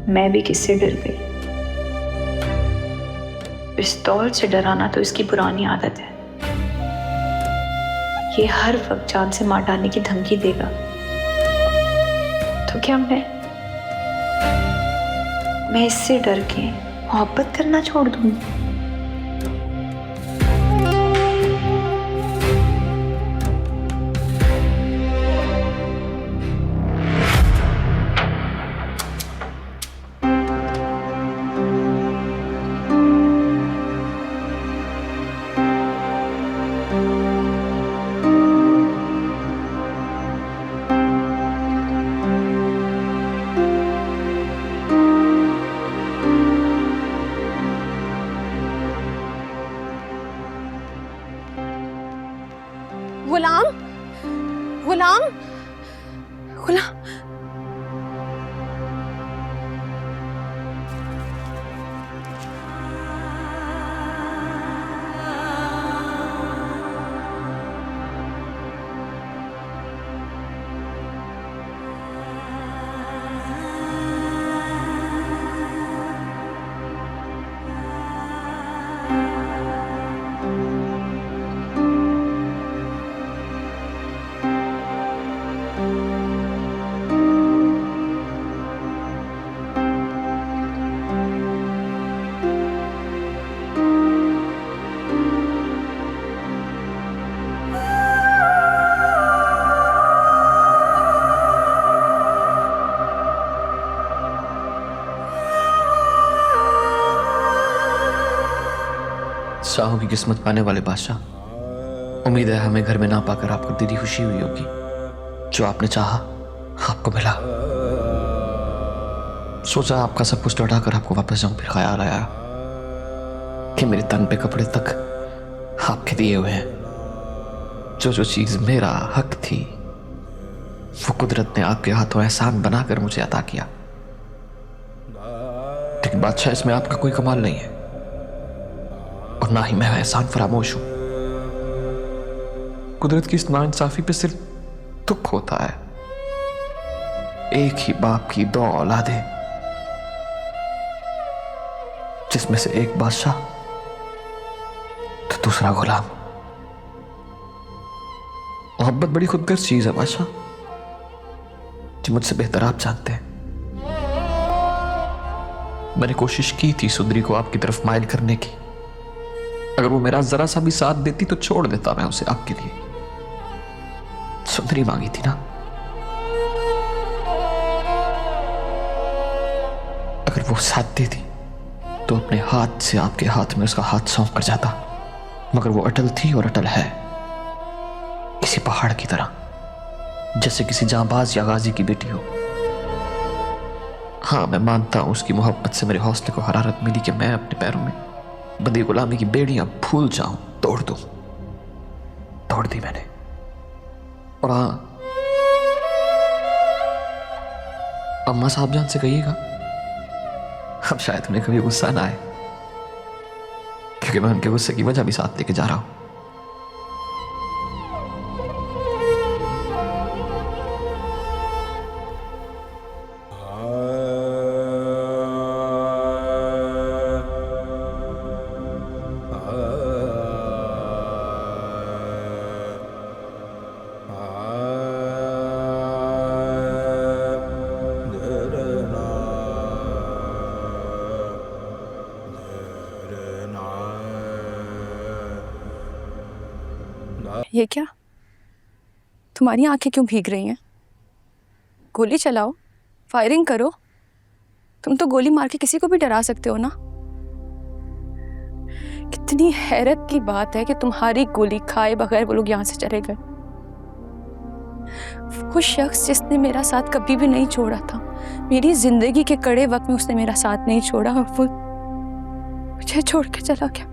मैं भी किससे डर गई। पिस्तौल से डराना तो इसकी पुरानी आदत है। ये हर वक्त जान से मार डालने की धमकी देगा। तो क्या मैं इससे डर के मोहब्बत करना छोड़ दूंगी? गुलाम, गुलाम, गुलाम। शाहों की किस्मत पाने वाले बादशाह, उम्मीद है हमें घर में ना पाकर आपको दिली खुशी हुई होगी। जो आपने चाहा आपको मिला। सोचा आपका सब कुछ लौटा कर आपको वापस जाऊं, फिर ख्याल आया कि मेरे तन पे कपड़े तक आपके दिए हुए हैं। जो चीज मेरा हक थी वो कुदरत ने आपके हाथों एहसान बनाकर मुझे अता किया। लेकिन बादशाह, इसमें आपका कोई कमाल नहीं है और ना ही मैं एहसान फरामोश हूं। कुदरत की इस नाइंसाफी पे सिर्फ दुख होता है। एक ही बाप की दो औलादें, जिसमें से एक बादशाह तो दूसरा गुलाम। मोहब्बत बड़ी खुदगर्ज चीज है बादशाह, जो मुझसे बेहतर आप जानते हैं। मैंने कोशिश की थी सुंदरी को आपकी तरफ माइल करने की। अगर वो मेरा जरा सा भी साथ देती तो छोड़ देता मैं उसे आपके लिए। सुंदरी मांगी थी ना। अगर वो साथ देती तो अपने हाथ से आपके हाथ में उसका हाथ सौंप कर जाता। मगर वो अटल थी और अटल है, किसी पहाड़ की तरह, जैसे किसी जांबाज या गाजी की बेटी हो। हाँ, मैं मानता हूं उसकी मोहब्बत से मेरे हौसले को हरारत मिली कि मैं अपने पैरों में बंदी गुलामी की बेड़ियां भूल जाऊं, तोड़ दूं। तोड़ दी मैंने। और हाँ, अम्मा साहब जान से कहिएगा अब शायद उन्हें कभी गुस्सा ना आए, क्योंकि मैं उनके गुस्से की वजह भी साथ लेके जा रहा हूं। ये क्या? तुम्हारी आंखें क्यों भीग रही हैं? गोली चलाओ, फायरिंग करो। तुम तो गोली मार के किसी को भी डरा सकते हो ना। कितनी हैरत की बात है कि तुम्हारी गोली खाए बगैर वो लोग यहां से चले गए। वो शख्स जिसने मेरा साथ कभी भी नहीं छोड़ा था, मेरी जिंदगी के कड़े वक्त में उसने मेरा साथ नहीं छोड़ा, और वो मुझे छोड़ के चला गया।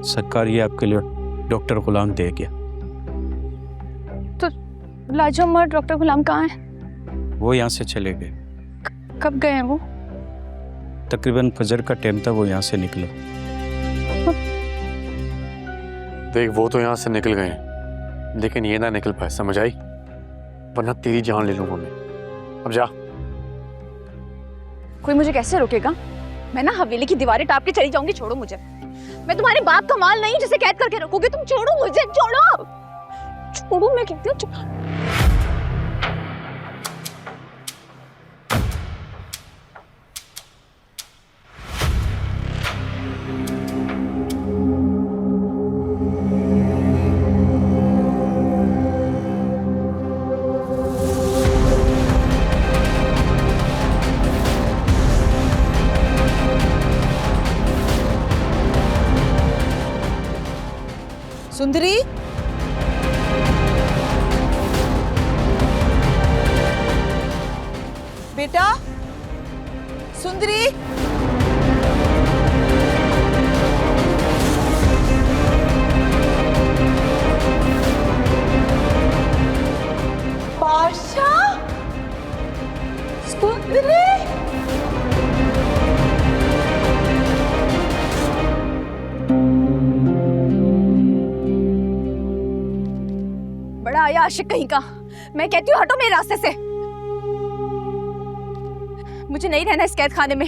सरकार, ये आपके लिए डॉक्टर गुलाम दे गया। तो लाजो और डॉक्टर गुलाम कहाँ हैं? वो यहाँ से चले गए। कब गए हैं वो? तकरीबन फजर का टाइम था, वो यहाँ से निकले। देख वो तो यहाँ से निकल गए हैं, लेकिन ये ना निकल पाए, समझ आई? वरना तेरी जान ले लूंगा मैं। अब जा। कोई मुझे कैसे रोकेगा? मैं ना हवेली की दीवारें टाप के चली जाऊंगी। छोड़ो मुझे, मैं तुम्हारे बाप का माल नहीं हूं जिसे कैद करके रखोगे तुम। छोड़ो मुझे, छोड़ो छोड़ो, मैं कहती हूँ। सुंदरी, बेटा सुंदरी, पाशा, सुंदरी। बड़ा आया आशिक कहीं का। मैं कहती हूँ हटो मेरे रास्ते से। मुझे नहीं रहना इस कैद खाने में।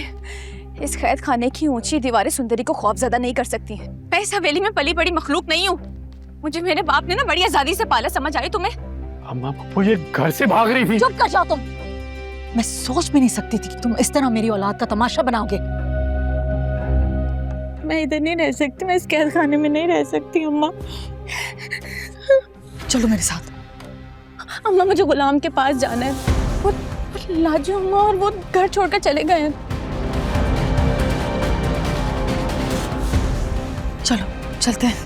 इस कैद खाने की ऊंची दीवारें सुंदरी को खौफजदा नहीं कर सकती हैं। मैं इस हवेली में पली बड़ी मखलूक नहीं हूँ। मुझे मेरे बाप ने ना बड़ी आजादी से पाला, समझ आई तुम्हें? अम्मा पप्पू ये घर से भाग रही थी। चुप कर जाओ तुम। मैं सोच भी नहीं सकती थी कि तुम इस तरह मेरी औलाद का तमाशा बनाओगे। मैं इधर नहीं रह सकती, मैं इस कैद खाने में नहीं रह सकती अम्मा। चलो मेरे साथ। अम्मा मुझे गुलाम के पास जाना है। वो लाजू अम्मा और वो घर छोड़कर चले गए हैं। चलो चलते हैं।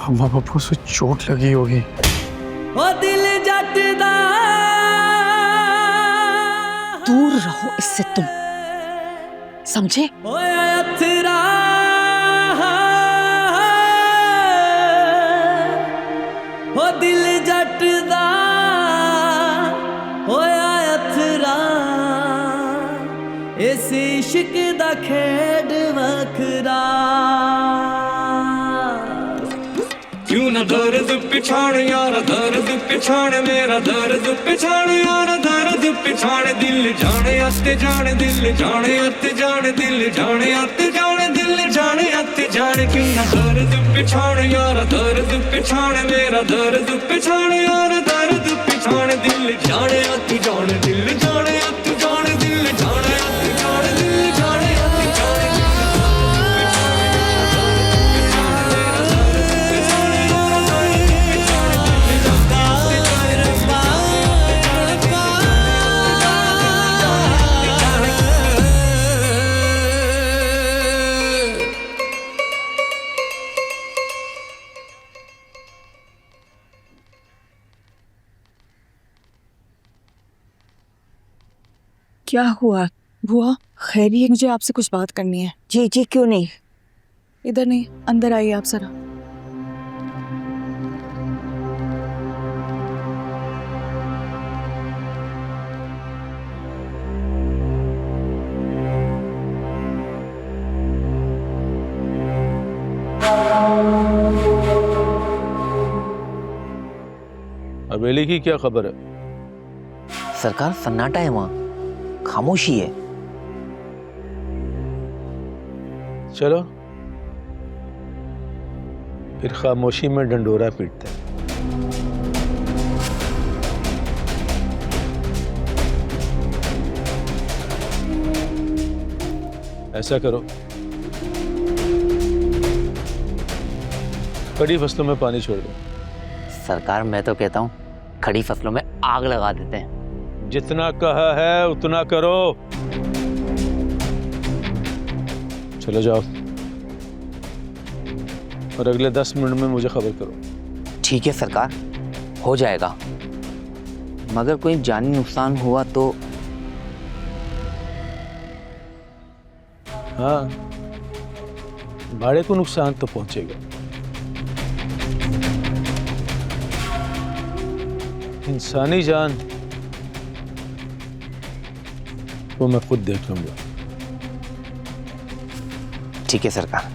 अम्मा पप्पू से चोट लगी होगी। ओ दिल जटदा दूर रहो इससे तुम, समझे? ओए अथरा ओ दिल जटदा होया अथरा इस इश्क दा खेड वखरा क्यों न दर्द पिछाड़ यार दर्द पिछाड़ मेरा दर्द पिछाड़ यार दर्द पिछाड़ दिल जाने अते जाने दिल जाने अते जाने दिल जाने अते जाने दिल जाने अते जाने क्यों न दर्द पिछाड़ यार दर्द पिछाड़ मेरा दर्द पिछाड़ यार दर्द पिछाड़ दिल जाने अते जाने दिल जाने अते जाने दिल जाने अते जाने दिल जाने अते जाने क्या हुआ बुआ? खैरियत? मुझे आपसे कुछ बात करनी है। जी जी, क्यों नहीं? इधर नहीं, अंदर आइए आप जरा। हवेली की क्या खबर है? सरकार सन्नाटा है वहां, खामोशी है। चलो फिर खामोशी में डंडोरा पीटते हैं। ऐसा करो, खड़ी फसलों में पानी छोड़ दो। सरकार मैं तो कहता हूँ खड़ी फसलों में आग लगा देते हैं। जितना कहा है उतना करो। चलो जाओ और अगले 10 मिनट में मुझे खबर करो। ठीक है सरकार, हो जाएगा। मगर कोई जानी नुकसान हुआ तो? हाँ, भाड़े को नुकसान तो पहुंचेगा। इंसानी जान वो मैं खुद देख लूंगा। ठीक है सरकार।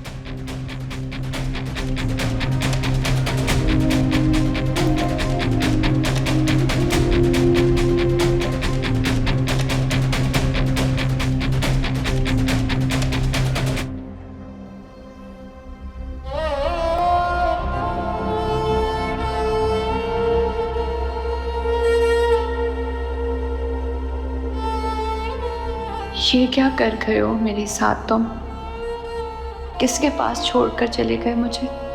ये क्या कर गए हो मेरे साथ तुम? किसके पास छोड़कर चले गए मुझे?